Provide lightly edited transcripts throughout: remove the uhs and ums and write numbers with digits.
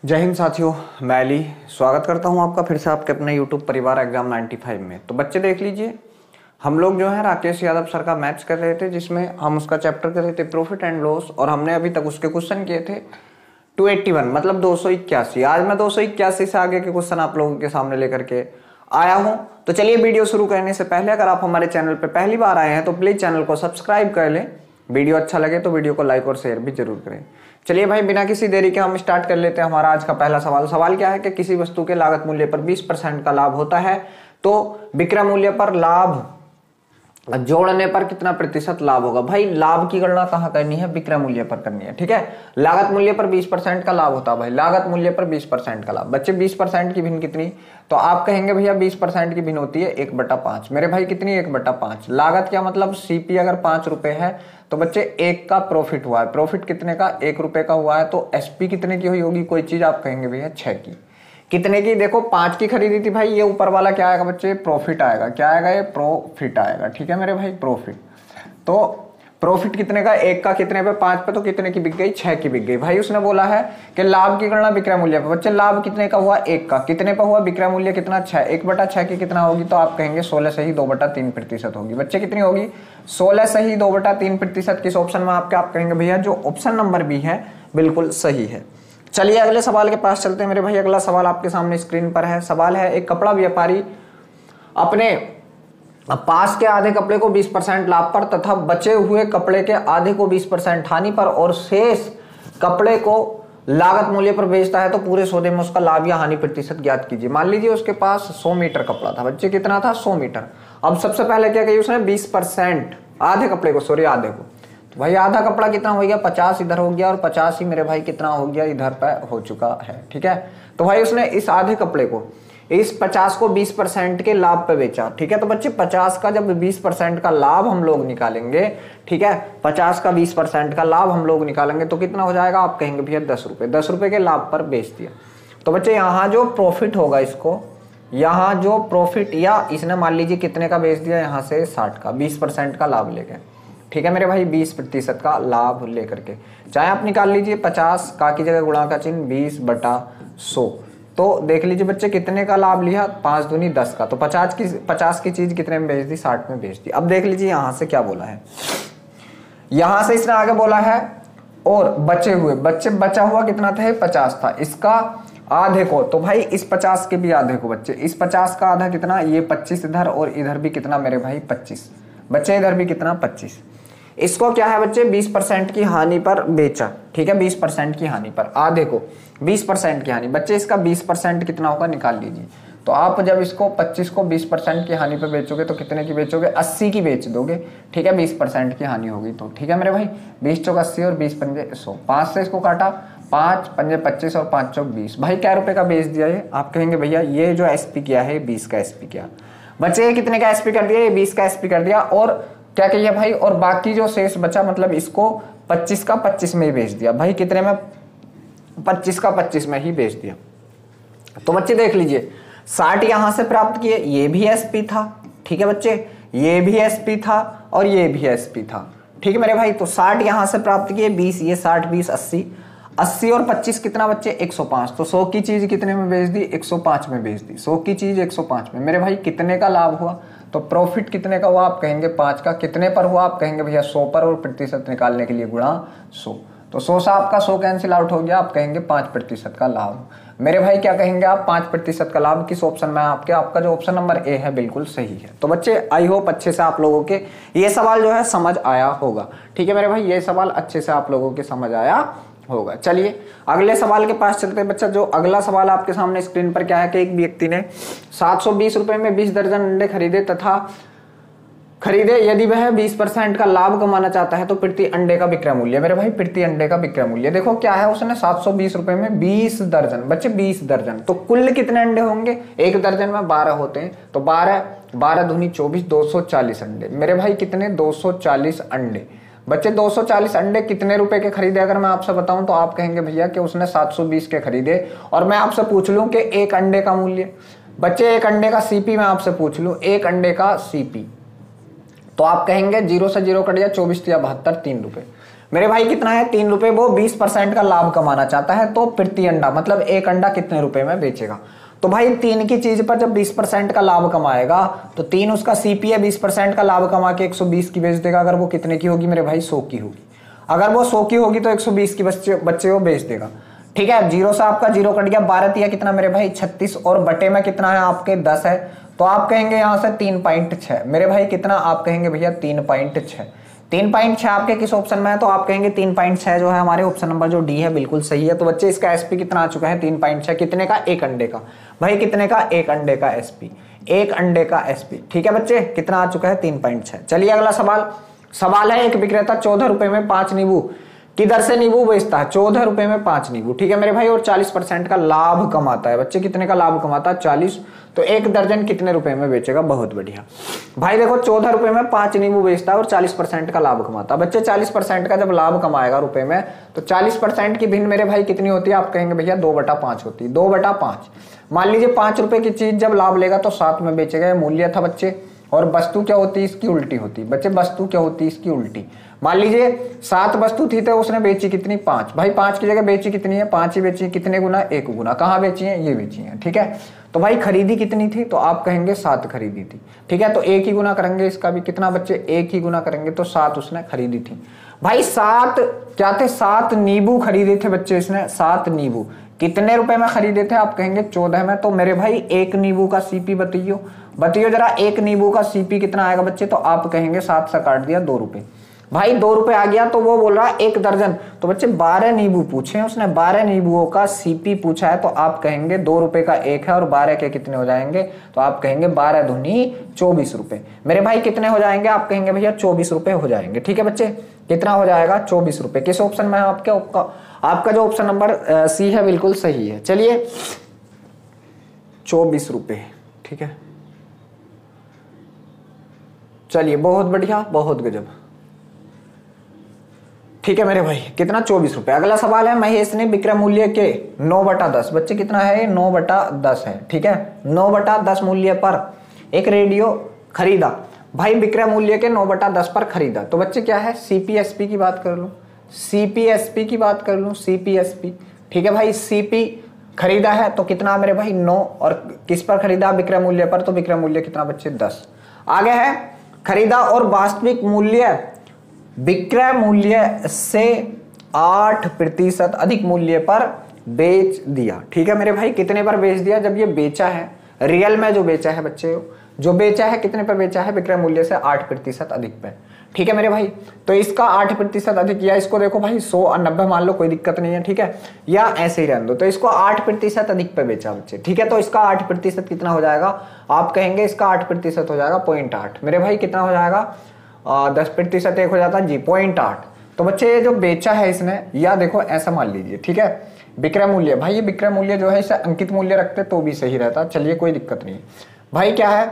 जय हिंद साथियों, मैं अली स्वागत करता हूं आपका फिर से आपके अपने यूट्यूब परिवार एग्जाम 95 में। तो बच्चे देख लीजिए, हम लोग जो है राकेश यादव सर का मैथ्स कर रहे थे, जिसमें हम उसका चैप्टर कर रहे थे प्रॉफिट एंड लॉस, और हमने अभी तक उसके क्वेश्चन किए थे 281 मतलब 281। आज मैं 281 से आगे के क्वेश्चन आप लोगों के सामने लेकर के आया हूं। तो चलिए, वीडियो शुरू करने से पहले अगर आप हमारे चैनल पर पहली बार आए हैं तो प्लीज चैनल को सब्सक्राइब कर लें। वीडियो अच्छा लगे तो वीडियो को लाइक और शेयर भी जरूर करें। चलिए भाई, बिना किसी देरी के हम स्टार्ट कर लेते हैं हमारा आज का पहला सवाल। सवाल क्या है कि किसी वस्तु के लागत मूल्य पर 20% का लाभ होता है तो विक्रय मूल्य पर लाभ जोड़ने पर कितना प्रतिशत लाभ होगा। भाई लाभ की गणना कहाँ करनी है? विक्रय मूल्य पर करनी है। ठीक है, लागत मूल्य पर 20% का लाभ होता है। भाई लागत मूल्य पर 20% का लाभ। बच्चे 20% की भिन्न कितनी? तो आप कहेंगे भैया 20% की भिन्न होती है 1/5। मेरे भाई कितनी? 1/5। लागत क्या मतलब? सीपी अगर 5 रुपए है तो बच्चे 1 का प्रॉफिट हुआ है। प्रॉफिट कितने का? 1 रुपए का हुआ है। तो एसपी कितने की हुई होगी कोई चीज? आप कहेंगे भैया 6 की। कितने की? देखो 5 की खरीदी थी भाई, ये ऊपर वाला क्या आएगा बच्चे? प्रॉफिट आएगा। क्या आएगा? ये प्रॉफिट आएगा। ठीक है मेरे भाई, प्रॉफिट। तो प्रॉफिट कितने का? 1 का कितने पे? 5 पे। तो कितने की बिक गई? 6 की बिक गई। भाई उसने बोला है कि लाभ की गणना विक्रय मूल्य पे। बच्चे लाभ कितने का हुआ? 1 का। कितने पे हुआ? विक्रय मूल्य कितना? 6। 1/6 की कितना होगी? तो आप कहेंगे 16 से ही 2/3% होगी। बच्चे कितनी होगी? 16 से ही 2/3%। किस ऑप्शन में आपके? आप कहेंगे भैया जो ऑप्शन नंबर बी है बिल्कुल सही है। चलिए अगले सवाल के पास चलते हैं मेरे भाई। अगला सवाल आपके सामने स्क्रीन पर है। सवाल है, एक कपड़ा व्यापारी अपने पास के आधे कपड़े को 20% लाभ पर तथा बचे हुए कपड़े के आधे को 20% हानि पर और शेष कपड़े को लागत मूल्य पर बेचता है तो पूरे सौदे में उसका लाभ या हानि प्रतिशत ज्ञात कीजिए। मान लीजिए उसके पास 100 मीटर कपड़ा था। बच्चे कितना था? 100 मीटर। अब सबसे पहले क्या किया उसने? 20% आधे कपड़े को, सॉरी आधे को। भाई आधा कपड़ा कितना हो गया? 50 इधर हो गया और 50 ही मेरे भाई कितना हो गया? इधर पे हो चुका है। ठीक है, तो भाई उसने इस आधे कपड़े को, इस 50 को 20% के लाभ पे बेचा। ठीक है, तो बच्चे 50 का जब 20% का लाभ हम लोग निकालेंगे, ठीक है, 50 का 20% का लाभ हम लोग निकालेंगे तो कितना हो जाएगा? आप कहेंगे भैया 10 रुपए। 10 रुपए के लाभ पर बेच दिया। तो बच्चे यहाँ जो प्रॉफिट होगा, इसको यहाँ जो प्रॉफिट, या इसने मान लीजिए कितने का बेच दिया? यहाँ से 60 का, 20% का लाभ लेके। ठीक है मेरे भाई, 20% का लाभ लेकर के, चाहे आप निकाल लीजिए 50 का की जगह गुणा का चिन्ह 20/100। तो देख लीजिए बच्चे कितने का लाभ लिया? 5 दूनी 10 का। तो 50 की चीज कितने में बेच दी? 60 में बेच दी। अब देख लीजिए यहां से क्या बोला है। यहां से इसने आगे बोला है और बचे हुए, बचा हुआ कितना था? 50 था। इसका आधे को, तो भाई इस 50 के भी आधे को बच्चे, इस 50 का आधा कितना? ये 25 इधर, और इधर भी कितना मेरे भाई? 25। बच्चे इधर भी कितना? 25। इसको क्या है बच्चे? 20% की हानि पर बेचा। ठीक है, 20% की हानि पर, आधे को 20% की हानि। बच्चे इसका 20% कितना होगा? निकाल लीजिए। तो आप जब इसको 25 को 20% की हानि पर बेचोगे तो कितने की बेचोगे? 80 की बेच दोगे। ठीक है, 20% की हानि होगी तो। ठीक है मेरे भाई, 20 चौक 80 और 20 पंजे 100। 5 से इसको काटा, 5 पंजे 25 और 5 चौक 20। भाई क्या रुपए का बेच दिया ये? आप कहेंगे भैया ये जो एसपी किया है 20 का एसपी किया। बच्चे कितने का एसपी कर दिया? ये 20 का एसपी कर दिया। और क्या कहिए भाई, और बाकी जो शेष बचा मतलब इसको 25 का 25 में ही बेच दिया। भाई कितने में? 25 का 25 में ही बेच दिया। तो बच्चे देख लीजिए, 60 यहां से प्राप्त किए, ये भी एसपी था। ठीक है बच्चे, ये भी एसपी था और ये भी एसपी था। ठीक है मेरे भाई, तो 60 यहां से प्राप्त किए, 20 ये 60 20 80, 80 और 25 कितना बच्चे? 105। तो 100 की चीज कितने में बेच दी? 105 में बेच दी। 100 की चीज 105 में। मेरे भाई कितने का लाभ हुआ? तो प्रॉफिट कितने का हुआ? आप कहेंगे 5 का। कितने पर हुआ? आप कहेंगे भैया 100 पर, और प्रतिशत निकालने के लिए गुणा 100। तो 100 से आपका 100 कैंसिल आउट हो गया। आप कहेंगे 5% का लाभ। मेरे भाई क्या कहेंगे आप? 5% का लाभ किस ऑप्शन में? आपका जो ऑप्शन नंबर ए है बिल्कुल सही है। तो बच्चे आई होप अच्छे से आप लोगों के ये सवाल जो है समझ आया होगा। ठीक है मेरे भाई, ये सवाल अच्छे से आप लोगों के समझ आया होगा। चलिए अगले सवाल के पास चलते हैं बच्चा। जो अगला सवाल आपके सामने स्क्रीन पर क्या है कि एक व्यक्ति ने 720 रुपए में 20 दर्जन अंडे खरीदे यदि वह 20% का लाभ कमाना चाहता है तो प्रति अंडे का विक्रय मूल्य। मेरे भाई प्रति अंडे का विक्रय मूल्य देखो क्या है, उसने 720 रुपए में 20 दर्जन, बच्चे 20 दर्जन, तो कुल कितने अंडे होंगे? एक दर्जन में 12 होते हैं, तो 12 दूनी 24, 240 अंडे। मेरे भाई कितने? 240 अंडे। बच्चे 240 अंडे कितने रुपए के खरीदे? अगर मैं आपसे बताऊं तो आप कहेंगे भैया कि उसने 720 के खरीदे। और मैं आपसे पूछ लूं कि एक अंडे का मूल्य, बच्चे एक अंडे का सीपी मैं आपसे पूछ लूं, एक अंडे का सीपी, तो आप कहेंगे 0 से 0 कट गया, 24 या 72, 3 रुपए। मेरे भाई कितना है 3 रुपए, वो 20% का लाभ कमाना चाहता है, तो प्रति अंडा मतलब एक अंडा कितने रुपए में बेचेगा। तो भाई 3 की चीज पर जब 20% का लाभ कमाएगा तो 3 उसका सीपी है, 20% का लाभ कमा के 120 की बेच देगा। अगर वो कितने की होगी मेरे भाई 100 की होगी, अगर वो 100 की होगी तो 120 की बच्चे वो बेच देगा। ठीक है, जीरो से आपका जीरो कट गया, 12 तिया कितना मेरे भाई 36, और बटे में कितना है आपके 10 है, तो आप कहेंगे यहाँ से 3.6 मेरे भाई कितना, आप कहेंगे भैया 3.6। 3.6 आपके किस ऑप्शन में है, तो आप कहेंगे 3.6 जो है हमारे ऑप्शन नंबर जो डी है बिल्कुल सही है। तो बच्चे इसका एसपी कितना आ चुका है 3.6, कितने का, एक अंडे का। भाई कितने का, एक अंडे का एसपी, एक अंडे का एसपी। ठीक है बच्चे, कितना आ चुका है 3.6। चलिए अगला सवाल है, एक विक्रेता 14 रुपए में 5 नींबू की दर से नींबू बेचता है, 14 रुपए में 5 नींबू। ठीक है मेरे भाई, और 40% का लाभ कमाता है। बच्चे कितने का लाभ कमाता है 40, तो एक दर्जन कितने रुपए में बेचेगा, बहुत बढ़िया। भाई देखो 14 रुपए में 5 नींबू बेचता है और 40% का लाभ कमाता है। बच्चे 40% का जब लाभ कमाएगा रुपए में, तो 40% की भिन्न मेरे भाई कितनी होती है, आप कहेंगे भैया 2/5 होती है, 2/5। मान लीजिए 5 रुपए की चीज जब लाभ लेगा तो 7 में बेचेगा, मूल्य था बच्चे। और वस्तु क्या होती है, इसकी उल्टी होती है बच्चे, वस्तु क्या होती है, इसकी उल्टी। मान लीजिए 7 वस्तु थी तो उसने बेची कितनी, 5। भाई 5 की जगह बेची कितनी है, 5 ही बेची, कितने गुना, 1 गुना। कहाँ बेची है, ये बेची है। ठीक है, तो भाई खरीदी कितनी थी, तो आप कहेंगे 7 खरीदी थी। ठीक है, तो 1 ही गुना करेंगे इसका भी, कितना बच्चे, 1 ही गुना करेंगे, तो 7 उसने खरीदी थी। भाई 7 क्या थे, 7 नींबू खरीदे थे बच्चे इसने, 7 नींबू कितने रुपए में खरीदे थे, आप कहेंगे 14 में। तो मेरे भाई एक नींबू का सीपी बताइयो जरा, एक नींबू का सीपी कितना आएगा बच्चे, तो आप कहेंगे 7 से काट दिया 2 रुपए। भाई 2 रुपए आ गया, तो वो बोल रहा है 1 दर्जन, तो बच्चे 12 नींबू पूछे उसने, 12 नींबुओं का सीपी पूछा है, तो आप कहेंगे 2 रुपए का 1 है और 12 के कितने हो जाएंगे, तो आप कहेंगे 12 दूनी 24 रुपए। मेरे भाई कितने हो जाएंगे, आप कहेंगे भैया 24 रुपए हो जाएंगे। ठीक है बच्चे, कितना हो जाएगा 24 रुपए। किस ऑप्शन में है आपका जो ऑप्शन नंबर सी है बिल्कुल सही है। चलिए 24 रुपए। ठीक है, चलिए बहुत बढ़िया, बहुत गजब। ठीक है मेरे भाई, कितना 24 रुपए। अगला सवाल है, महेश ने विक्रय मूल्य के 9/10, बच्चे कितना है, 9/10 है। ठीक है, 9/10 मूल्य पर एक रेडियो खरीदा। भाई विक्रय मूल्य के 9/10 पर खरीदा, तो बच्चे क्या है, सीपीएसपी की बात कर लूं, सीपीएसपी की बात कर लूं, सीपीएसपी। ठीक है भाई, सीपी खरीदा है तो कितना मेरे भाई 9, और किस पर खरीदा, विक्रय मूल्य पर, तो विक्रय मूल्य कितना बच्चे 10। आगे है, खरीदा और वास्तविक मूल्य विक्रय मूल्य से 8% अधिक मूल्य पर बेच दिया। ठीक है मेरे भाई, कितने पर बेच दिया, जब ये बेचा है, रियल में जो बेचा है बच्चे, जो बेचा है कितने पर बेचा है, विक्रय मूल्य से 8% अधिक पे। ठीक है मेरे भाई, तो इसका 8% अधिक, या इसको देखो भाई 100 और 90 मान लो, कोई दिक्कत नहीं है। ठीक है, या ऐसे ही रहने दो, तो इसको 8% अधिक पे बेचा बच्चे। ठीक है, तो इसका 8% कितना हो जाएगा, आप कहेंगे इसका 8% हो जाएगा 0.8। मेरे भाई कितना हो जाएगा, 10% एक हो जाता है जी 0.8। तो बच्चे ये जो बेचा है इसने, या देखो ऐसा मान लीजिए। ठीक है, विक्रय मूल्य, भाई ये विक्रय मूल्य जो है इसे अंकित मूल्य रखते तो भी सही रहता। चलिए कोई दिक्कत नहीं। भाई क्या है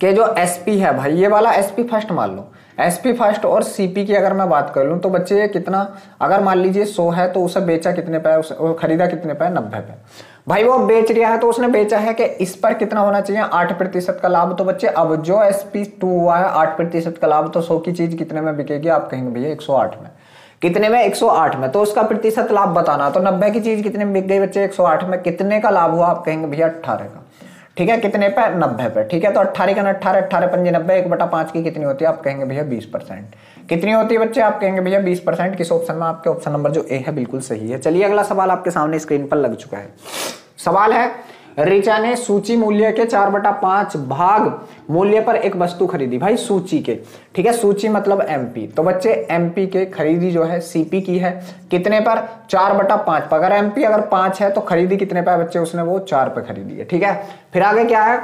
कि जो एसपी है, भाई ये वाला एसपी फर्स्ट मान लो, एसपी फर्स्ट और सीपी की अगर मैं बात कर लूं, तो बच्चे ये कितना, अगर मान लीजिए 100 है तो उसे बेचा कितने पे, उसे खरीदा कितने पे, 90 पे। भाई वो बेच रहा है तो उसने बेचा है कि इस पर कितना होना चाहिए, 8% का लाभ। तो बच्चे अब जो SP2 हुआ है 8% का लाभ, तो 100 की चीज कितने में बिकेगी, आप कहेंगे भैया 108 में। कितने में, 108 में। तो उसका प्रतिशत लाभ बताना, तो 90 की चीज कितने में बिक गई बच्चे, 108 में। कितने का लाभ हुआ, आप कहेंगे भैया 18 का। ठीक है, कितने पे, 90 पे। ठीक है, तो 18 का 18, 18 पंजे 90, 1/5 की कितनी होती है, आप कहेंगे भैया 20%। कितनी होती है बच्चे, आप कहेंगे भैया 20%। किस ऑप्शन में, आपके ऑप्शन नंबर जो ए है बिल्कुल सही है। चलिए अगला सवाल आपके सामने स्क्रीन पर लग चुका है। सवाल है, ऋचा ने सूची मूल्य के 4/5 भाग मूल्य पर एक वस्तु खरीदी। भाई सूची के, ठीक है, सूची मतलब एमपी, तो बच्चे एमपी के खरीदी जो है सीपी की है, कितने पर, 4/5 पर। अगर एमपी अगर 5 है तो खरीदी कितने पे बच्चे, उसने वो 4 पे खरीदी है। ठीक है, फिर आगे क्या है,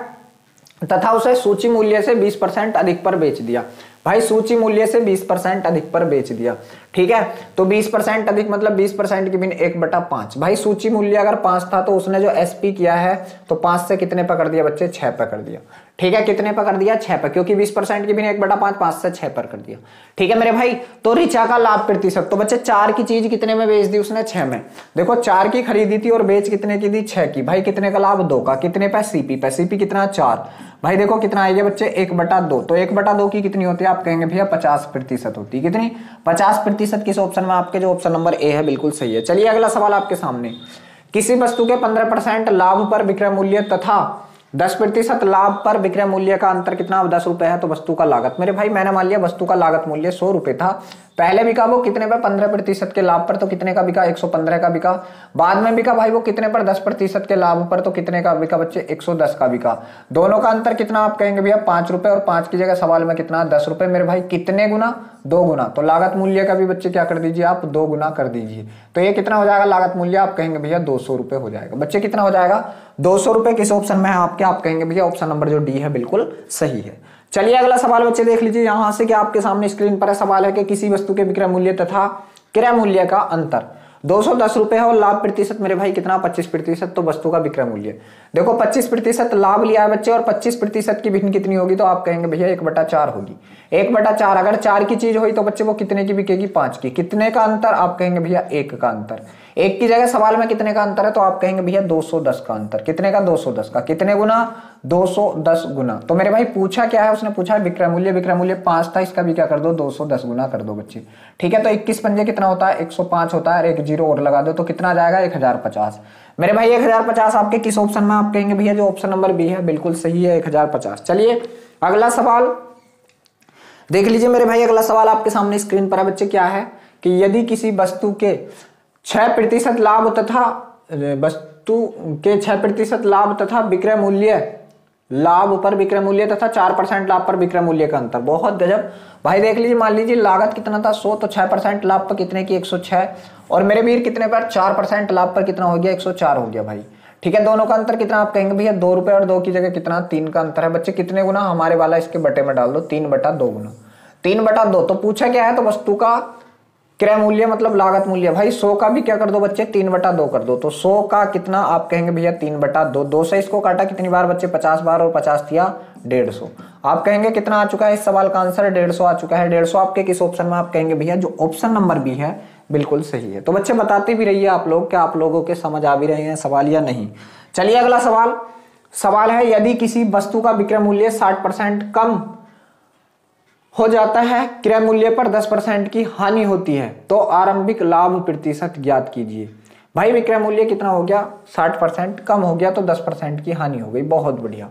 तथा उसे सूची मूल्य से 20% अधिक पर बेच दिया। भाई सूची मूल्य से 20% अधिक पर बेच दिया। ठीक है, तो 20% अधिक मतलब 20% की भिन्न 1/5। भाई सूची मूल्य अगर 5 था तो उसने जो एसपी किया है तो 5 से कितने पकड़ दिया बच्चे, 6 पकड़ दिया। ठीक है, कितने पर कर दिया? 6 पर, क्योंकि 20% की भी नहीं, 1/5 5 से 6 पर कर दिया। ठीक है मेरे भाई, तो ऋचा का लाभ प्रतिशत, तो बच्चे 4 की चीज कितने में बेच दी उसने? 6 में। देखो 4 की खरीदी थी और बेच कितने की दी? 6 की। भाई कितने का लाभ? 2 का। कितने पे? सीपी पे। सीपी कितना? 4। भाई देखो कितना आएगा बच्चे? 1/2। तो 1/2 की कितनी होती है? आप कहेंगे भैया 50% होती है। कितनी? 50%। किस ऑप्शन में? आपके जो ऑप्शन नंबर ए है बिल्कुल सही है। चलिए अगला सवाल आपके सामने, किसी वस्तु के 15% लाभ पर विक्रय मूल्य तथा 10% लाभ पर विक्रय मूल्य का अंतर कितना? 10 रुपए है, तो वस्तु का लागत, मेरे भाई मैंने मान लिया वस्तु का लागत मूल्य 100 रुपए था, पहले बिका वो कितने पर? 15% के लाभ पर, तो कितने का बिका? 115 का बिका। बाद में बिका भाई वो कितने पर? 10% के लाभ पर, तो कितने का बिका बच्चे? 110 का बिका। दोनों का अंतर कितना? आप कहेंगे भैया 5 रुपए, और 5 की जगह सवाल में कितना? 10 रुपए। मेरे भाई कितने गुना? 2 गुना। तो लागत मूल्य का भी बच्चे क्या कर दीजिए आप? 2 गुना कर दीजिए। तो ये कितना हो जाएगा लागत मूल्य? आप कहेंगे भैया 200 रुपए हो जाएगा। बच्चे कितना हो जाएगा? 200 रुपए। किस ऑप्शन में है आपके? आप कहेंगे भैया ऑप्शन नंबर जो डी है बिल्कुल सही है। चलिए अगला सवाल बच्चे देख लीजिए, यहां से क्या आपके सामने स्क्रीन पर है, सवाल है कि किसी वस्तु के विक्रय मूल्य तथा क्रय मूल्य का अंतर 210 रुपए है और लाभ प्रतिशत मेरे भाई कितना? 25%। तो वस्तु का विक्रय मूल्य, देखो 25% लाभ लिया है बच्चे और 25% की भिन्न कितनी होगी? तो आप कहेंगे भैया 1/4 होगी। 1/4, अगर 4 की चीज हुई तो बच्चे वो कितने की बिकेगी? 5 की। कितने का अंतर? आप कहेंगे भैया 1 का अंतर। 1 की जगह सवाल में कितने का अंतर है? तो आप कहेंगे भैया 210 का अंतर। कितने का? 210 का। कितने गुना? 210 गुना। तो मेरे भाई पूछा क्या है? उसने पूछा है विक्रय मूल्य। विक्रय मूल्य 5 था, इसका भी क्या कर दो? 210 गुना कर दो बच्चे। ठीक है, तो 21 पंजे कितना होता है? 105 होता है, और एक 0 और लगा दो तो कितना आ जाएगा? 1050। मेरे भाई 1050 आपके किस ऑप्शन में? आप कहेंगे भैया जो ऑप्शन नंबर बी है बिल्कुल सही है, 1050। चलिए अगला सवाल देख लीजिए मेरे भाई, अगला सवाल आपके सामने स्क्रीन पर है बच्चे, क्या है कि यदि किसी वस्तु के 6% लाभ तथा वस्तु के 6% लाभ तथा विक्रय मूल्य लाभ पर विक्रय मूल्य तथा 4% लाभ पर विक्रय मूल्य का अंतर, बहुत गजब। भाई देख लीजिए, मान लीजिए लागत कितना था? 100, तो 6% लाभ पर कितने की? 106, और मेरे वीर कितने पर? 4% लाभ पर कितना हो गया? 104 हो गया भाई। ठीक है, दोनों का अंतर कितना? आप कहेंगे भैया 2 रुपए, और 2 की जगह कितना? 3 का अंतर है बच्चे। कितने गुना? हमारे वाला इसके बटे में डाल दो, 3/2 गुना। 3/2। तो पूछा क्या है? तो वस्तु का क्रय मूल्य मतलब लागत मूल्य। भाई 100 का भी क्या कर दो बच्चे? 3/2 कर दो। तो 100 का कितना? आप कहेंगे भैया 3/2। 2 से इसको काटा कितनी बार बच्चे? 50 बार, और 50 दिया 150। आप कहेंगे कितना आ चुका है? इस सवाल का आंसर 150 आ चुका है। 150 आपके किस ऑप्शन में? आप कहेंगे भैया जो ऑप्शन नंबर बी है बिल्कुल सही है। तो बच्चे बताते भी रहिए आप लोग, क्या आप लोगों के समझ आ भी रहे हैं सवाल या नहीं। चलिए अगला सवाल है, यदि किसी वस्तु का विक्रय मूल्य 60% कम हो जाता है, क्रय मूल्य पर 10% की हानि होती है, तो आरंभिक लाभ प्रतिशत ज्ञात कीजिए। भाई विक्रय मूल्य कितना हो गया? 60% कम हो गया, तो 10% की हानि हो गई। बहुत बढ़िया,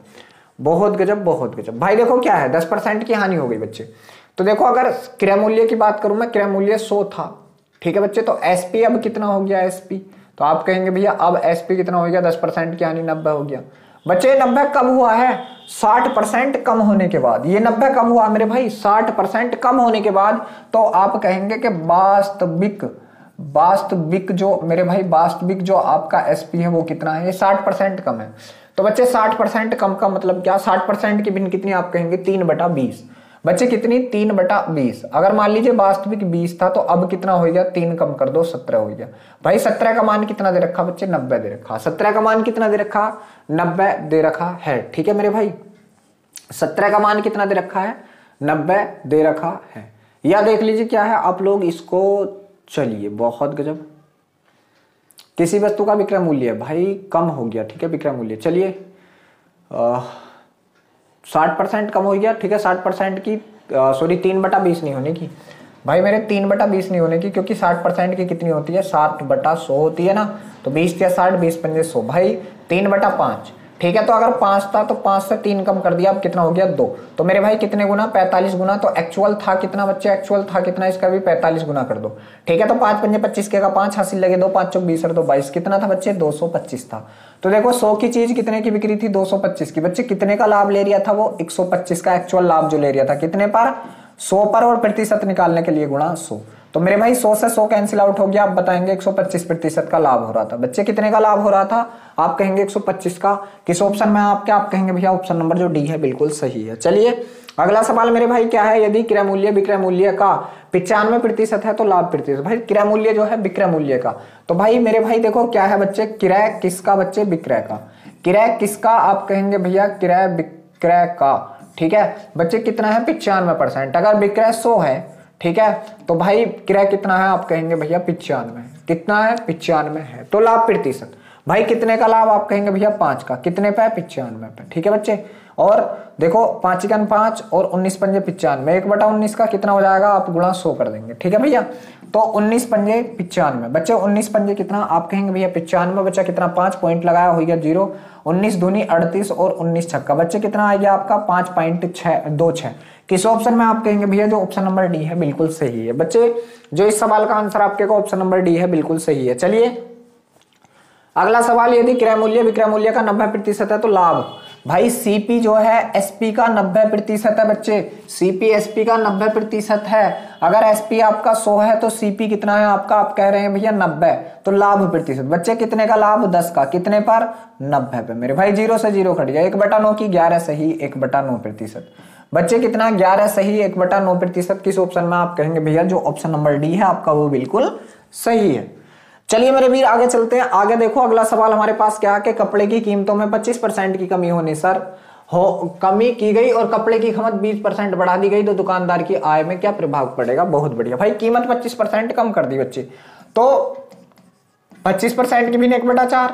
बहुत गजब, बहुत गजब। भाई देखो क्या है? 10% की हानि हो गई बच्चे। तो देखो अगर क्रय मूल्य की बात करूं मैं, क्रय मूल्य 100 था, ठीक है बच्चे, तो एसपी अब कितना हो गया? एसपी, तो आप कहेंगे भैया अब एसपी कितना हो गया? 10% की हानि 90 हो गया। बच्चे 90 कब हुआ है? 60% कम होने के बाद। ये 90 कब हुआ मेरे भाई? 60% कम होने के बाद। तो आप कहेंगे कि वास्तविक जो मेरे भाई वास्तविक जो आपका एसपी है वो कितना है? ये 60% कम है। तो बच्चे 60% कम का मतलब क्या? 60% की भिन्न कितनी? आप कहेंगे 3/20। बच्चे कितनी? 3/20। अगर मान लीजिए वास्तविक 20 था, तो अब कितना हो गया? 3 कम कर दो, 17 हो गया। भाई 17 का मान कितना दे रखा बच्चे? 90 दे रखा। 17 का मान कितना दे रखा? 90 दे रखा है। ठीक है मेरे भाई, 17 का मान कितना दे रखा है? 90 दे रखा है। या देख लीजिए क्या है आप लोग इसको, चलिए बहुत गजब। किसी वस्तु का विक्रय मूल्य भाई कम हो गया, ठीक है, विक्रय मूल्य, चलिए 60% कम हो गया, ठीक है, 60% की सॉरी 3/20 नहीं होने की भाई मेरे, 3/20 नहीं होने की, क्योंकि 60% की कितनी होती है? 60/100 होती है ना। तो 20 या 60, 20 पंजे 100, भाई 3/5। ठीक है, तो अगर 5 था तो 5 से 3 कम कर दिया, अब कितना हो गया? 2। तो मेरे भाई कितने गुना? 45 गुना। तो एक्चुअल था कितना बच्चे? एक्चुअल था कितना? इसका भी 45 गुना कर दो। ठीक है, तो 5 पंजे 25 के का 5 हासिल लगे, 2 5 चौक 20 और 2 22, कितना था बच्चे? 225 था। तो देखो 100 की चीज कितने की बिक्री थी? 225 की। बच्चे कितने का लाभ ले रहा था वो? 125 का एक्चुअल लाभ जो ले रहा था, कितने पर? 100 पर, और प्रतिशत निकालने के लिए गुणा 100। तो मेरे भाई 100 से 100 कैंसिल आउट हो गया। आप बताएंगे 125% का लाभ हो रहा था। बच्चे कितने का लाभ हो रहा था? आप कहेंगे 125 का। किस ऑप्शन में आपके? आप कहेंगे भैया ऑप्शन नंबर जो डी है बिल्कुल सही है। चलिए अगला सवाल मेरे भाई क्या है, यदि क्रय मूल्य विक्रय मूल्य का 95% है तो लाभ प्रतिशत। भाई क्रय मूल्य जो है विक्रय मूल्य का, तो भाई मेरे भाई देखो क्या है बच्चे, क्रय किसका बच्चे? विक्रय का। क्रय किसका? आप कहेंगे भैया क्रय विक्रय का, ठीक है बच्चे कितना है 95%। अगर विक्रय 100 है, ठीक है, तो भाई क्रय कितना है आप कहेंगे भैया 95, कितना है 95 है। तो लाभ प्रतिशत भाई कितने का लाभ आप कहेंगे भैया 5 का, कितने पे 95 पे, ठीक है बच्चे। और देखो 5 × 5 और 19 पंजे 95, 1/19 का कितना हो जाएगा आप गुणा 100 कर देंगे, ठीक है भैया। तो 19 पंजे 95 बच्चे, 19 पंजे कितना आप कहेंगे भैया 95, बच्चा कितना 5 पॉइंट लगाया हो गया 0, 19 दूनी 38 और 19 छक्का, बच्चे कितना आ गया आपका 5.26। किस ऑप्शन में आप कहेंगे भैया जो ऑप्शन नंबर डी है बिल्कुल सही है बच्चे। जो इस सवाल का आंसर आपके को ऑप्शन नंबर डी है बिल्कुल सही है। चलिए अगला सवाल, यदि क्रय मूल्य विक्रय मूल्य का 90% है तो लाभ, भाई सीपी जो है एसपी का 90% है बच्चे, सीपी एसपी का 90% है। अगर एसपी आपका 100 है तो सीपी कितना है आपका, आप कह रहे हैं भैया 90, तो लाभ प्रतिशत बच्चे कितने का लाभ 10 का, कितने पर 90 पे मेरे भाई, 0 से 0 कट गया, 1/9 की 11 सही 1/9%। बच्चे कितना 11 सही 1/9%। किस ऑप्शन में आप कहेंगे भैया जो ऑप्शन नंबर डी है आपका वो बिल्कुल सही है। चलिए मेरे वीर आगे चलते हैं। आगे देखो अगला सवाल हमारे पास क्या है कि कपड़े की कीमतों में 25% की कमी होने सर कमी की गई और कपड़े की कीमत 20% बढ़ा दी गई तो दुकानदार की आय में क्या प्रभाव पड़ेगा। बहुत बढ़िया भाई, कीमत 25% कम कर दी बच्चे, तो 25% की भी 1/4।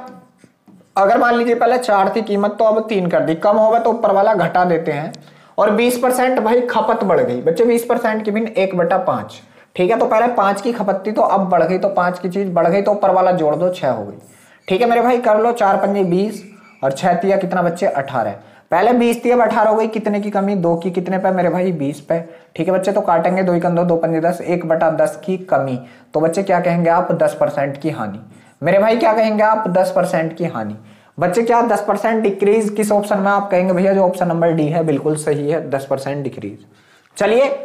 अगर मान लीजिए पहले 4 थी कीमत तो अब 3 कर दी, कम होगा तो ऊपर वाला घटा देते हैं। और 20% भाई खपत बढ़ गई बच्चे, 20% की भी 1/5, ठीक है। तो पहले 5 की खपत थी तो अब बढ़ गई, तो 5 की चीज बढ़ गई तो ऊपर वाला जोड़ दो 6 हो गई, ठीक है मेरे भाई। कर लो 4 पंजे 20 और 6 तिया कितना बच्चे 18, पहले 20 थी अब 18 हो गई, कितने की कमी 2 की, कितने पे मेरे भाई 20 पे, ठीक है बच्चे। तो काटेंगे 2 × 2 2 पंजे 10, 1/10 की कमी, तो बच्चे क्या कहेंगे आप 10% की हानि मेरे भाई, क्या कहेंगे आप 10% की हानि बच्चे। क्या 10% डिक्रीज किस ऑप्शन में आप कहेंगे भैया जो ऑप्शन नंबर डी है बिल्कुल सही है, 10% डिक्रीज। चलिए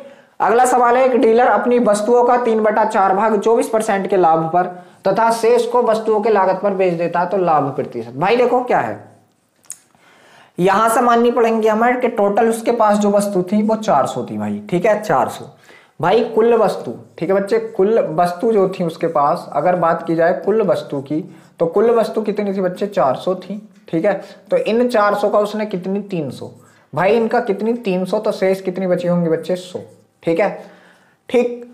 अगला सवाल है, एक डीलर अपनी वस्तुओं का 3/4 भाग 24% के लाभ पर तथा शेष को वस्तुओं के लागत पर बेच देता है तो लाभ प्रतिशत। भाई देखो क्या है, यहां से माननी पड़ेंगे हमें कि टोटल उसके पास जो वस्तु थी वो 400 थी भाई, ठीक है 400 भाई कुल वस्तु, ठीक है बच्चे। कुल वस्तु जो थी उसके पास अगर बात की जाए कुल वस्तु की तो कुल वस्तु कितनी थी बच्चे 400 थी, ठीक है। तो इन 400 का उसने कितनी 300, भाई इनका कितनी 300, तो शेष कितनी बची होंगी बच्चे 100, ठीक है। ठीक,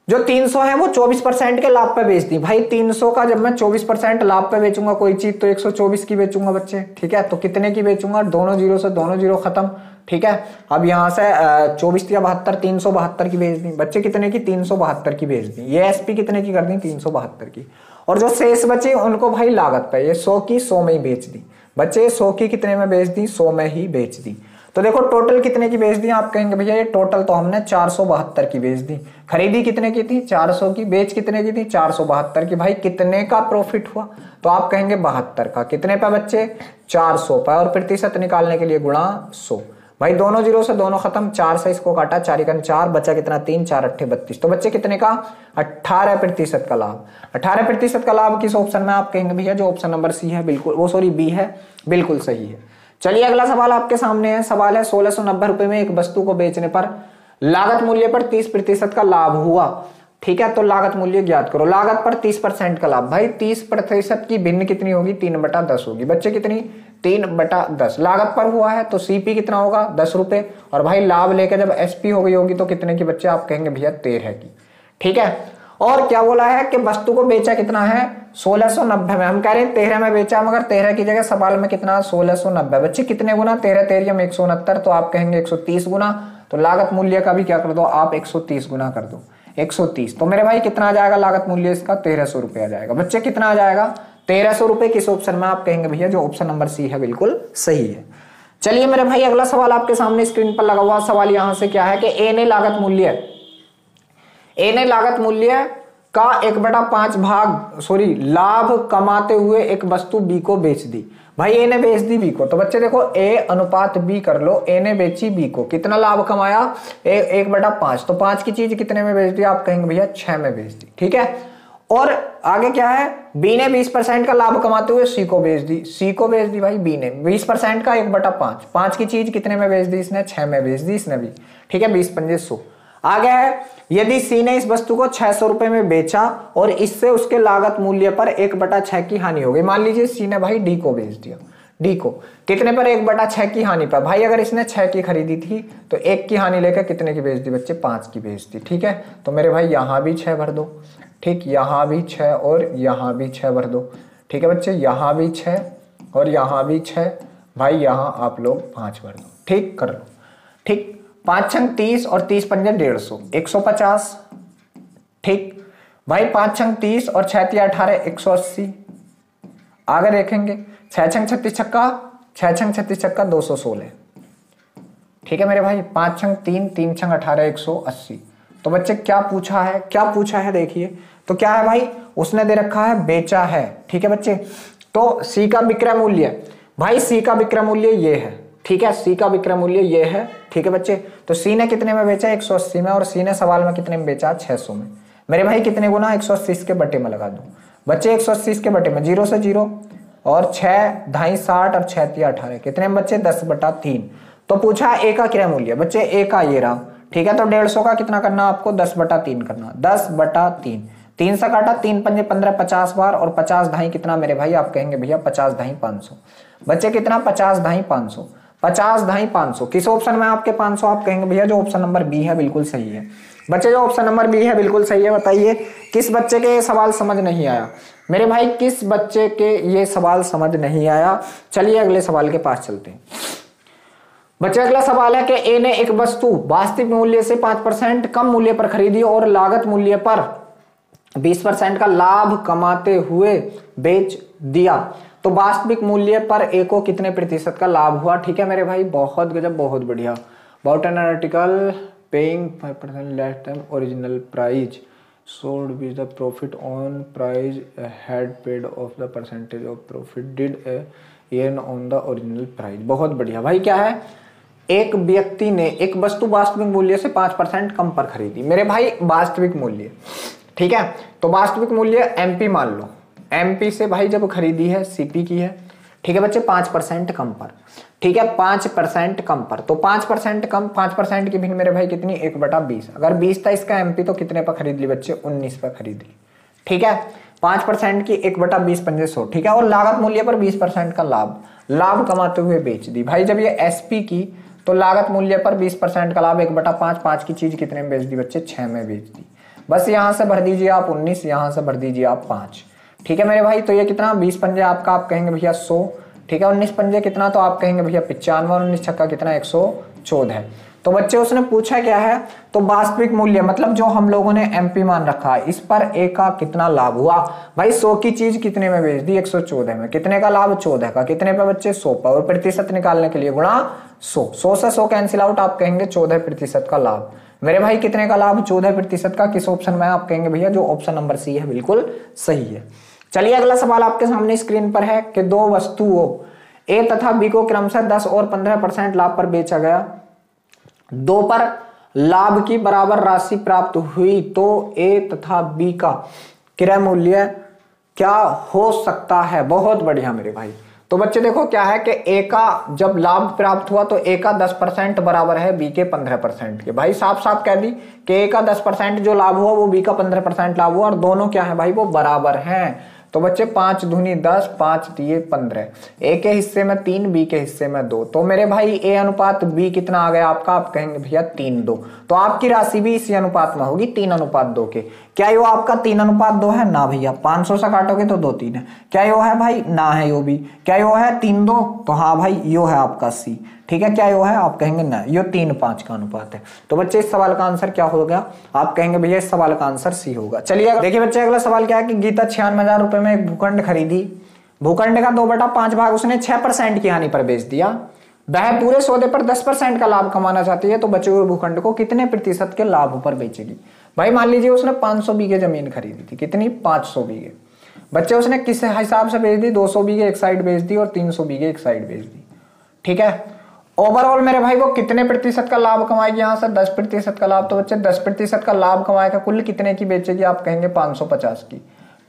जो 300 है वो 24% के लाभ पे बेच दी भाई। 300 का जब मैं 24% लाभ पे बेचूंगा कोई चीज तो 124 की बेचूंगा बच्चे, ठीक है। तो कितने की बेचूंगा, दोनों जीरो से दोनों जीरो खत्म, ठीक है। अब यहां से 24 या 72 372 की बेच दी बच्चे, कितने की 372 की बेच दी। ये एसपी कितने की कर दी 372 की। और जो शेष बचे उनको भाई लागत पे ये 100 की 100 में ही बेच दी बच्चे, 100 की कितने में बेच दी 100 में ही बेच दी। तो देखो टोटल कितने की बेच दी आप कहेंगे भैया ये टोटल तो हमने 472 की बेच दी। खरीदी कितने की थी 400 की, बेच कितने की थी 472 की। भाई कितने का प्रॉफिट हुआ तो आप कहेंगे 72 का, कितने पे बच्चे 400 पे, और प्रतिशत निकालने के लिए गुणा 100। भाई दोनों जीरो से दोनों खत्म, 4 से इसको काटा 4 × 4 बचा कितना 3 4 8 32, तो बच्चे कितने का 18% का लाभ। 18% का लाभ किस ऑप्शन में आप कहेंगे भैया जो ऑप्शन नंबर सी है बिल्कुल, वो सॉरी बी है, बिल्कुल सही है। चलिए अगला सवाल आपके सामने है। सवाल है 1690 रुपए में एक वस्तु को बेचने पर लागत मूल्य पर 30% का लाभ हुआ, ठीक है। तो लागत मूल्य ज्ञात करो। लागत पर 30% का लाभ, भाई 30% की भिन्न कितनी होगी 3/10 होगी बच्चे, कितनी 3/10 लागत पर हुआ है तो सीपी कितना होगा 10 रुपए, और भाई लाभ लेकर जब एसपी हो गई होगी तो कितने की बच्चे आप कहेंगे भैया 13 की, ठीक है। और क्या बोला है कि वस्तु को बेचा कितना है 1690 में, हम कह रहे हैं 13 में बेचा, मगर 13 की जगह सवाल में कितना 1690 बच्चे, कितने गुना 13 13 में 169, तो आप कहेंगे 130 गुना। तो लागत मूल्य का भी क्या कर दो आप 130 गुना कर दो 130, तो मेरे भाई कितना आ जाएगा लागत मूल्य इसका 1300 रुपये आ जाएगा बच्चे। कितना आ जाएगा 1300 रुपये। किस ऑप्शन में आप कहेंगे भैया जो ऑप्शन नंबर सी है बिल्कुल सही है। चलिए मेरे भाई अगला सवाल आपके सामने स्क्रीन पर लगा हुआ सवाल यहां से क्या है कि ए ने लागत मूल्य का 1/5 भाग लाभ कमाते हुए एक वस्तु बी को बेच दी। भाई ए ने बेच दी बी को, तो बच्चे देखो ए अनुपात बी कर लो, ए ने बेची बी को, कितना लाभ कमाया 1/5, तो 5 की चीज कितने में बेच दी आप कहेंगे भैया 6 में बेच दी, ठीक है। और आगे क्या है, बी ने 20% का लाभ कमाते हुए सी को बेच दी भाई बी ने 20% का 1/5, 5 की चीज कितने में बेच दी इसने 6 में बेच दी इसने भी, ठीक है। 20 पंजे 100। आगे है यदि सी ने इस वस्तु को 600 रुपए में बेचा और इससे उसके लागत मूल्य पर 1/6 की हानि हो गई। मान लीजिए सी ने भाई डी को बेच दिया, डी को कितने पर, 1/6 की हानि पर। भाई अगर इसने 6 की खरीदी थी तो 1 की हानि लेकर कितने की बेच दी बच्चे, 5 की बेच दी। ठीक है, तो मेरे भाई यहाँ भी 6 भर दो, ठीक, यहाँ भी 6 और यहाँ भी 6 भर दो। ठीक है बच्चे, यहाँ भी 6 और यहाँ भी 6, भाई यहाँ आप लोग 5 भर दो। ठीक, कर लो। ठीक, 5 छंग 30 और 30 पंजे 150, 150। ठीक भाई, 5 छंग 30 और 6 तिया 18, 180। आगे देखेंगे, 6 छंग 36 छक्का, 6 छंग 36 छक्का 216। ठीक है मेरे भाई, 5 छंग 3, 3 छंग 18, 180। तो बच्चे क्या पूछा है, क्या पूछा है देखिए, तो क्या है भाई, उसने दे रखा है बेचा है। ठीक है बच्चे, तो सी का विक्रय मूल्य, भाई सी का विक्रय मूल्य ये है। ठीक है, सी का विक्रय मूल्य ये है। ठीक है बच्चे, तो सी ने कितने में बेचा, 180 में, और सी ने सवाल में कितने में बेचा, 600 में। मेरे भाई कितने गुना, 180 के बटे में लगा दो बच्चे, 180 के बटे में 0 से 0 और 6 ढाई 60 और 6 तिया 18, कितने में बच्चे, 10/3। तो पूछा ए का क्रय मूल्य, बच्चे ए का ये रहा। ठीक है, तो 150 का कितना करना आपको, 10/3 करना, 10/3। 3 से काटा, 3 पंजे 15, 50 बार, और 50 ढाई कितना मेरे भाई, आप कहेंगे भैया 50 ढाई 500। बच्चे कितना, 50 ढाई 500, 50 ढाई 500। किस ऑप्शन में आपके 500, आप कहेंगे भैया जो ऑप्शन नंबर बी है बिल्कुल सही है। बच्चे जो ऑप्शन नंबर बी है बिल्कुल सही है। बताइए किस बच्चे के ये सवाल समझ नहीं आया मेरे भाई, किस बच्चे के ये सवाल समझ नहीं आया। चलिए अगले सवाल के पास चलते हैं। बच्चे अगला सवाल है कि ए ने एक वस्तु वास्तविक मूल्य से 5% कम मूल्य पर खरीदी और लागत मूल्य पर 20% का लाभ कमाते हुए बेच दिया, तो वास्तविक मूल्य पर ए को कितने प्रतिशत का लाभ हुआ। ठीक है मेरे भाई, बहुत गजब, बहुत बढ़िया। About an article paying 5% less than original price sold with the profit on price had paid of the percentage of profit did earn on the original price. बहुत बढ़िया भाई, क्या है, एक व्यक्ति ने एक वस्तु वास्तविक मूल्य से 5% कम पर खरीदी। मेरे भाई वास्तविक मूल्य, ठीक है, तो वास्तविक मूल्य एमपी मान लो, एमपी से भाई जब खरीदी है सीपी की है। ठीक है बच्चे, 5% कम पर। ठीक है, 5% कम पर, तो 5% कम, 5% की भिन्न मेरे भाई कितनी, 1/20। अगर 20 था इसका एमपी तो कितने पर खरीद ली बच्चे, 19 पर खरीद ली। ठीक है, 5% की 1/20 पंजे 100। ठीक है, और लागत मूल्य पर 20% का लाभ कमाते हुए बेच दी। भाई जब ये एसपी की तो लागत मूल्य पर 20% का लाभ, 1/5, 5 की चीज कितने में बेच दी बच्चे, 6 में बेच दी। बस यहां से भर दीजिए आप 19, यहां से भर दीजिए आप 5। ठीक है मेरे भाई, तो ये कितना, 20 पंजे आपका, आप कहेंगे भैया 100। ठीक है, 19 पंजे कितना, तो आप कहेंगे भैया 95, और 19 छक्का कितना, 114 है। तो बच्चे उसने पूछा क्या है, तो वास्तविक मूल्य मतलब जो हम लोगों ने एमपी मान रखा है, इस पर ए का कितना लाभ हुआ। भाई 100 की चीज कितने में बेच दी, 114 में। कितने का लाभ, 14 का। कितने पे बच्चे, 100 पर। और प्रतिशत निकालने के लिए गुणा 100, 100 से 100 कैंसिल आउट, आप कहेंगे 14% का लाभ। मेरे भाई कितने का लाभ, 14% का। किस ऑप्शन में, आप कहेंगे भैया जो ऑप्शन नंबर सी है बिल्कुल सही है। चलिए अगला सवाल आपके सामने स्क्रीन पर है कि दो वस्तुओं ए तथा बी को क्रमशः 10 और 15% लाभ पर बेचा गया, दो पर लाभ की बराबर राशि प्राप्त हुई, तो ए तथा बी का क्रय मूल्य क्या हो सकता है। बहुत बढ़िया मेरे भाई, तो बच्चे देखो क्या है कि ए का जब लाभ प्राप्त हुआ तो ए का 10% बराबर है बी के 15% के। भाई साफ साफ कह दी कि ए का 10% जो लाभ हुआ वो बी का 15% लाभ हुआ, और दोनों क्या है भाई, वो बराबर हैं। तो बच्चे 5 दूनी 10, 5 दिए 15, ए के हिस्से में 3, बी के हिस्से में 2। तो मेरे भाई ए अनुपात बी कितना आ गया आपका, आप कहेंगे भैया 3:2। तो आपकी राशि भी इसी अनुपात में होगी, 3:2 के। क्या यो आपका 3:2 है ना भैया, 500 से काटोगे तो 2-3 है। क्या यो है भाई, ना है यो भी। क्या यो है 3:2, तो हाँ भाई यो है आपका सी। ठीक है, क्या यो है, आप कहेंगे ना, यो 3:5 का अनुपात है। तो बच्चे इस सवाल का आंसर क्या हो गया, आप कहेंगे भैया इस सवाल का आंसर सी होगा। चलिए देखिए बच्चे अगला सवाल क्या है कि गीता 96,000 रुपए में एक भूखंड खरीदी, भूखंड का 2/5 भाग उसने 6% की हानि पर बेच दिया। वह पूरे सौदे पर 10% का लाभ कमाना चाहती है, तो बचे हुए भूखंड को कितने प्रतिशत के लाभ पर बेचेगी। भाई मान लीजिए उसने 500 बीघे जमीन खरीदी थी, कितनी, 500 बीघे। बच्चे उसने किस हिसाब से बेच दी, 200 बीघे एक साइड बेच दी और 300 बीघे एक साइड बेच दी। ठीक है, ओवरऑल मेरे भाई वो कितने प्रतिशत का लाभ कमाएगी, यहाँ से 10% का लाभ। तो बच्चे 10% का लाभ कमाएगा, कुल कितने की बेचेगी, आप कहेंगे 550 की,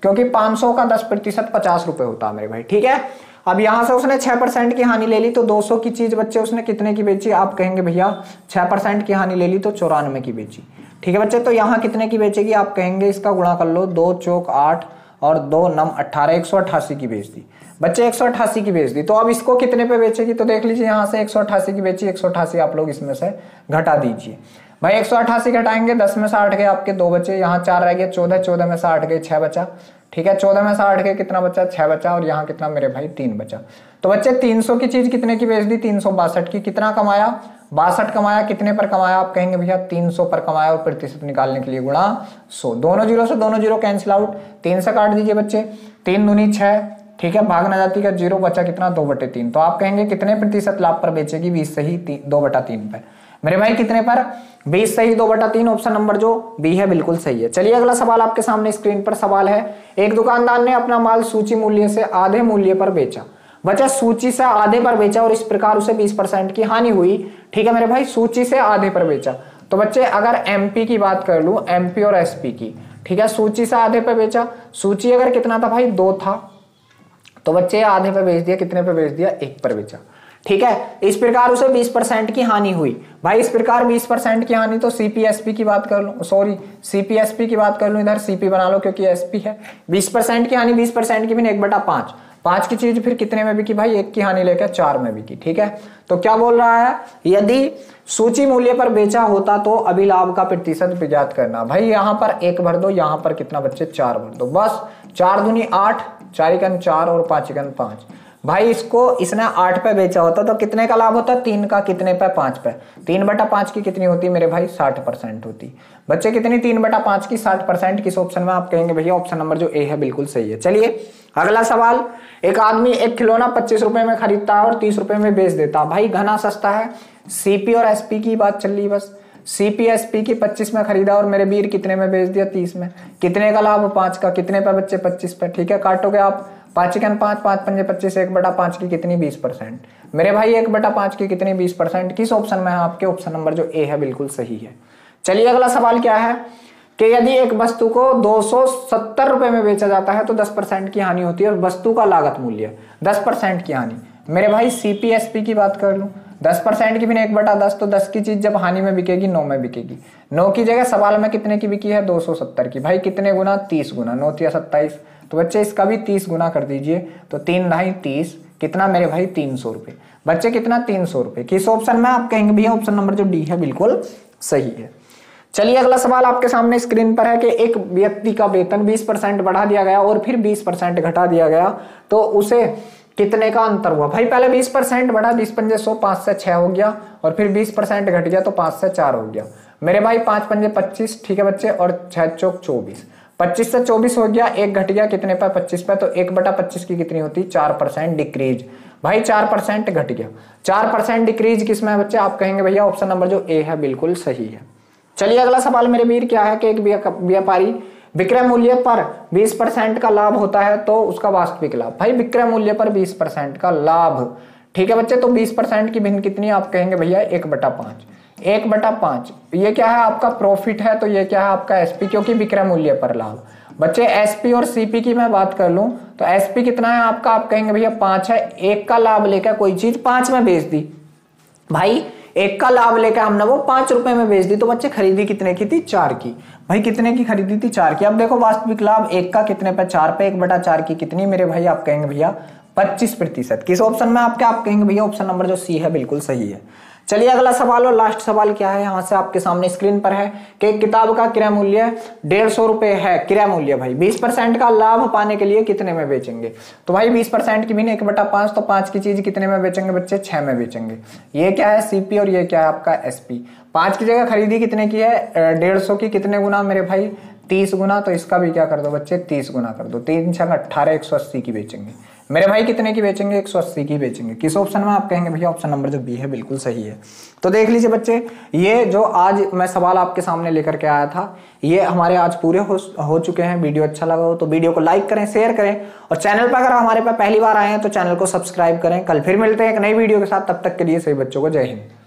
क्योंकि 500 का 10% 50 रुपए होता है मेरे भाई। ठीक है, अब यहां से उसने 6% की हानि ले ली, तो 200 की चीज बच्चे उसने कितने की बेची, आप कहेंगे भैया 6% की हानि ले ली तो 94 की बेची। ठीक है बच्चे, तो यहाँ कितने की बेचेगी, आप कहेंगे इसका गुणा कर लो, 2 चौक 8 और 2 9 18, 188 की बेच दी बच्चे, 188 की बेच दी। तो अब इसको कितने पे बेचेगी, तो देख लीजिए यहाँ से 188 की बेची, 188 आप लोग इसमें से घटा दीजिए भाई। 188 घटाएंगे, 10 में से 8 गए आपके 2 बचे, यहाँ 4 रह गए 14, 14 में से 8 गए 6 बचा, ठीक है। 14 में से 8 गए कितना बचा, 6 बचा, और यहाँ कितना मेरे भाई 3 बचा। तो बच्चे 300 की चीज कितने की बेच दी, 362 की। कितना कमाया, 62 कमाया। कितने पर कमाया, आप कहेंगे भैया 300 पर कमाया, और प्रतिशत निकालने के लिए गुणा 100। दोनों जीरो से दोनों जीरो कैंसिल आउट, 3 से काट दीजिए बच्चे, 3 दूनी 6, ठीक है। भाग ना जाती का 0 बचा कितना, 2/3। तो आप कहेंगे कितने प्रतिशत लाभ पर बेचेगी, 20 सही 2/3 पे। मेरे भाई कितने पर, 20 सही 2/3। ऑप्शन नंबर जो बी है बिल्कुल सही है। चलिए अगला सवाल आपके सामने स्क्रीन पर सवाल है। एक दुकानदार ने अपना माल सूची मूल्य से आधे मूल्य पर बेचा। बच्चा सूची से आधे पर बेचा और इस प्रकार उसे 20% की हानि हुई, ठीक है मेरे भाई। सूची से आधे पर बेचा, तो बच्चे अगर एमपी की बात कर लूं, एमपी और एसपी की, ठीक है। सूची से आधे पर बेचा, सूची अगर कितना था भाई 2 था, तो बच्चे आधे पे बेच दिया, कितने पे बेच दिया, 1 पर बेचा, ठीक है। इस प्रकार उसे 20% की हानि हुई भाई। इस प्रकार 20% की हानि, तो सीपीएसपी की बात कर लूं, सॉरी सीपीएसपी की बात कर लूं, इधर सीपी बना लो क्योंकि एसपी है। 20% की हानि, 20% की भी 1/5, 5 की चीज फिर कितने में बिकी भाई, 1 की हानि लेकर 4 में बिकी, ठीक है। तो क्या बोल रहा है, यदि सूची मूल्य पर बेचा होता तो अभिलाभ का प्रतिशत ज्ञात करना। भाई यहाँ पर 1 भर दो, यहाँ पर कितना बच्चे 4 भर दो, बस 4 दूनी 8, 4 एकन 4 और 5 एकन 5। भाई इसको इसने 8 पे बेचा होता तो कितने का लाभ होता, 3 का, कितने पे, 5 पे। 3/5 की कितनी होती मेरे भाई, 60% होती। बच्चे कितनी, 3/5 की 60%। किस ऑप्शन में, आप कहेंगे भैया ऑप्शन नंबर जो ए है बिल्कुल सही है। चलिए अगला सवाल। एक आदमी एक खिलौना 25 रुपए में खरीदता है और 30 रुपए में बेच देता। भाई घना सस्ता है। सीपी और एसपी की बात चल रही, बस सीपी एसपी की 25 में खरीदा और मेरे वीर कितने में बेच दिया, 30 में। कितने का लाभ, 5 का। कितने पे बच्चे, 25 पे, ठीक है। काटोगे आप, 5 एकन 5, 5 पंजे 25, 1/5 की कितनी, 20%। मेरे भाई 1/5 की कितनी, 20%। किस ऑप्शन में है आपके, ऑप्शन नंबर जो ए है बिल्कुल सही है। चलिए अगला सवाल क्या है कि यदि एक वस्तु को 270 रुपए में बेचा जाता है तो 10% की हानि होती है और वस्तु का लागत मूल्य 10% की हानि। मेरे भाई सीपीएसपी की बात कर लूं, 10% की भी 1/10, तो 10 की चीज जब हानि में बिकेगी 9 में बिकेगी। 9 की जगह सवाल में कितने की बिकी है, 270 की। भाई कितने गुना, 30 गुना, 9 या 27, तो बच्चे इसका भी 30 गुना कर दीजिए, तो 3 ढाई 30, कितना मेरे भाई 300 रुपए। बच्चे कितना, 300 रुपए। किस ऑप्शन में, आप कहेंगे भैया ऑप्शन नंबर जो डी है बिल्कुल सही है। चलिए अगला सवाल आपके सामने स्क्रीन पर है कि एक व्यक्ति का वेतन 20% बढ़ा दिया गया और फिर 20% घटा दिया गया, तो उसे कितने का अंतर हुआ। भाई पहले 20% बढ़ा, 20 पंजे 100, 5 से 6 हो गया, और फिर 20% घट गया तो 5 से 4 हो गया। मेरे भाई 5 पंजे 25, ठीक है बच्चे, और 6 चौक 24, 25 से 24 हो गया, 1 घट गया कितने पे, 25 पे, तो 1/25 की कितनी होती, 4% डिक्रीज। भाई 4% घट गया, 4% डिक्रीज किसमें बच्चे, आप कहेंगे भैया ऑप्शन नंबर जो ए है बिल्कुल सही है। चलिए अगला सवाल मेरे वीर क्या है कि एक व्यापारी विक्रय मूल्य पर 20% का लाभ होता है तो उसका वास्तविक लाभ। भाई विक्रय मूल्य पर 20% का लाभ, ठीक है बच्चे, तो 20% की भिन्न कितनी, आप कहेंगे भैया 1/5, 1/5। ये क्या है आपका प्रॉफिट है, तो ये क्या है आपका एसपी, क्योंकि विक्रय मूल्य पर लाभ। बच्चे एसपी और सीपी की मैं बात कर लूं तो एसपी कितना है आपका, आप कहेंगे भैया 5 है। 1 का लाभ लेकर कोई चीज 5 में बेच दी, भाई 1 का लाभ लेकर हमने वो 5 रुपए में बेच दी, तो बच्चे खरीदी कितने की थी, 4 की। भाई कितने की खरीदी थी, 4 की। अब देखो वास्तविक लाभ 1 का कितने पे, 4 पे, 1/4 की कितनी मेरे भाई, आप कहेंगे भैया 25%। किस ऑप्शन में आपके, आप कहेंगे भैया ऑप्शन नंबर जो सी है बिल्कुल सही है। चलिए अगला सवाल और लास्ट सवाल क्या है, यहां से आपके सामने स्क्रीन पर है कि किताब का क्रय मूल्य 150 रुपए है, क्रय मूल्य भाई 20% का लाभ पाने के लिए कितने में बेचेंगे। तो भाई 20% की भी 1/5, तो 5 की चीज कितने में बेचेंगे बच्चे, 6 में बेचेंगे। ये क्या है सीपी और ये क्या है आपका एसपी। 5 की जगह खरीदी कितने की है, 150 की, कितने गुना मेरे भाई 30 गुना, तो इसका भी क्या कर दो बच्चे 30 गुना कर दो, 3 6 18, 180 की बेचेंगे। मेरे भाई कितने की बेचेंगे, 180 की बेचेंगे। किस ऑप्शन में, आप कहेंगे भैया ऑप्शन नंबर जो बी है बिल्कुल सही है। तो देख लीजिए बच्चे, ये जो आज मैं सवाल आपके सामने लेकर के आया था ये हमारे आज पूरे हो चुके हैं। वीडियो अच्छा लगा हो तो वीडियो को लाइक करें, शेयर करें, और चैनल पर अगर हमारे पास पहली बार आए हैं तो चैनल को सब्सक्राइब करें। कल फिर मिलते हैं एक नई वीडियो के साथ, तब तक के लिए सभी बच्चों को जय हिंद।